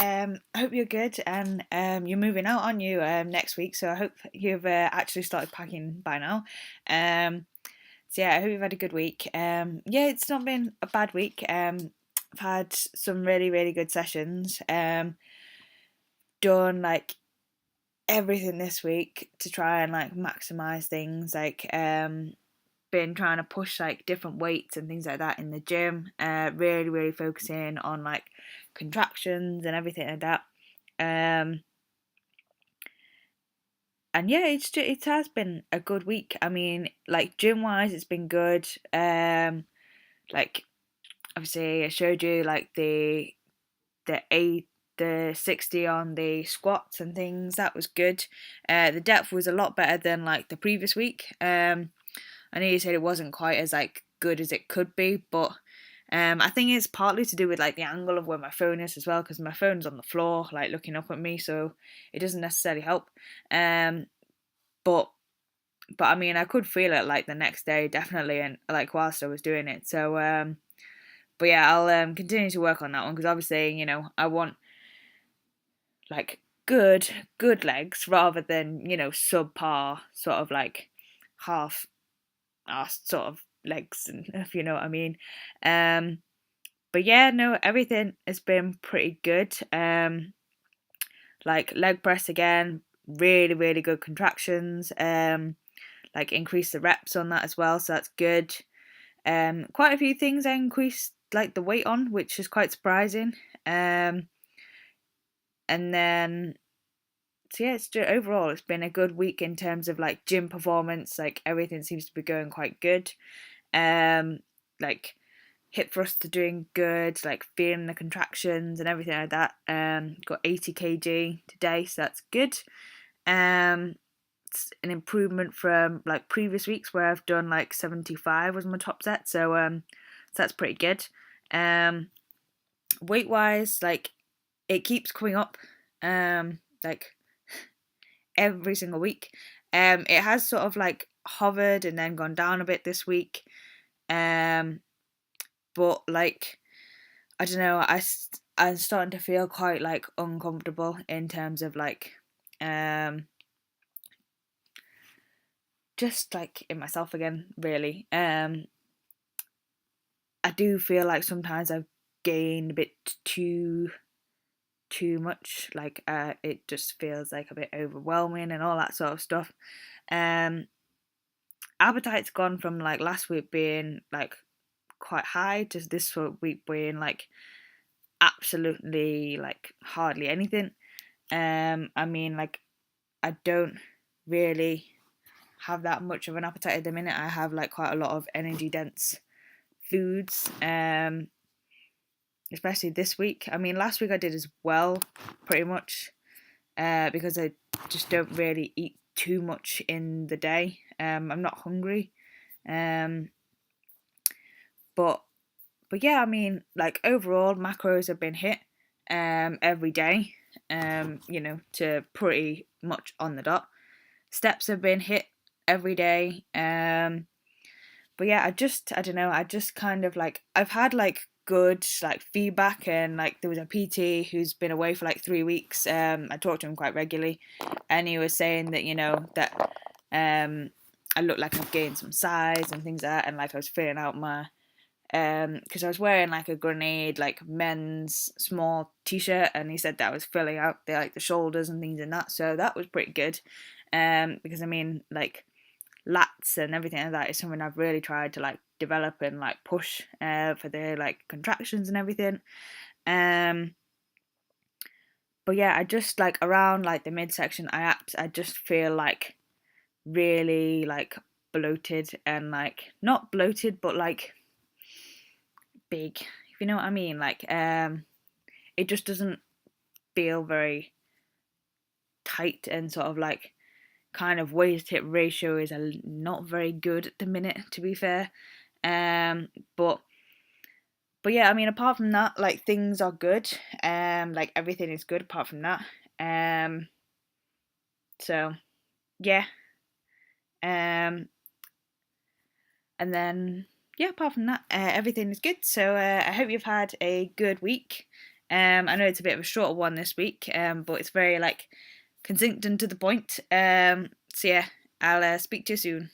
I hope you're good and you're moving out, aren't you, next week? So I hope you've actually started packing by now. Um, so yeah, I hope you've had a good week. Yeah, it's not been a bad week. I've had some really, really good sessions. Done like everything this week to try and like maximize things. Been trying to push like different weights and things like that in the gym. Really, really focusing on like contractions and everything like that. Um, and yeah, it has been a good week. I mean, like gym wise, it's been good. Like obviously, I showed you like the 60 on the squats and things. That was good. The depth was a lot better than like the previous week. I know you said it wasn't quite as like good as it could be, but I think it's partly to do with like the angle of where my phone is as well, because my phone's on the floor, like looking up at me, so it doesn't necessarily help. Um, but I mean, I could feel it like the next day, definitely, and like whilst I was doing it. So, but yeah, I'll continue to work on that one because obviously, I want like good legs rather than subpar sort of like half ass sort of legs, and if you know what I mean. Um, but yeah, no, everything has been pretty good. Like leg press again, really really good contractions. Like increase the reps on that as well, so that's good. Quite a few things I increased like the weight on, which is quite surprising. And then so yeah, overall it's been a good week in terms of like gym performance. Like everything seems to be going quite good. Like hip thrusts are doing good, like feeling the contractions and everything like that. Got 80 kg today, so that's good. Um, it's an improvement from like previous weeks where I've done like 75 was my top set, so that's pretty good. Um, Weight wise, like it keeps coming up, like every single week. It has sort of like hovered and then gone down a bit this week. Um, but like I don't know, I'm starting to feel quite like uncomfortable in terms of like um just like in myself again, really. I do feel like sometimes I've gained a bit too much. Like it just feels like a bit overwhelming and all that sort of stuff. Um Appetite's gone from like last week being like quite high to this week being like absolutely like hardly anything. I mean, like I don't really have that much of an appetite at the minute. I have like quite a lot of energy dense foods, especially this week. I mean, last week I did as well, pretty much, because I just don't really eat too much in the day. I'm not hungry, um, but yeah, I mean, like overall macros have been hit, every day, to pretty much on the dot. Steps have been hit every day. But yeah, I don't know, I just kind of like I've had like good like feedback, and like there was a PT who's been away for like 3 weeks. I talked to him quite regularly, and he was saying that that I look like I've gained some size and things like that, and like I was filling out my because I was wearing like a grenade like men's small t-shirt, and he said that I was filling out the shoulders and things and that, so that was pretty good. Because I mean like lats and everything like that is something I've really tried to like develop and like push for the like contractions and everything. Um, but yeah, I just like around like the midsection, I just feel like really like bloated, and like not bloated but like big, if you know what I mean. Like it just doesn't feel very tight, and sort of like kind of waist to hip ratio is not very good at the minute, to be fair. Um, but yeah, I mean, apart from that, like things are good. Like everything is good apart from that. Um, so yeah. Um, and then yeah, apart from that, everything is good. So I hope you've had a good week. I know it's a bit of a shorter one this week, but it's very like concise and to the point. So yeah, I'll speak to you soon.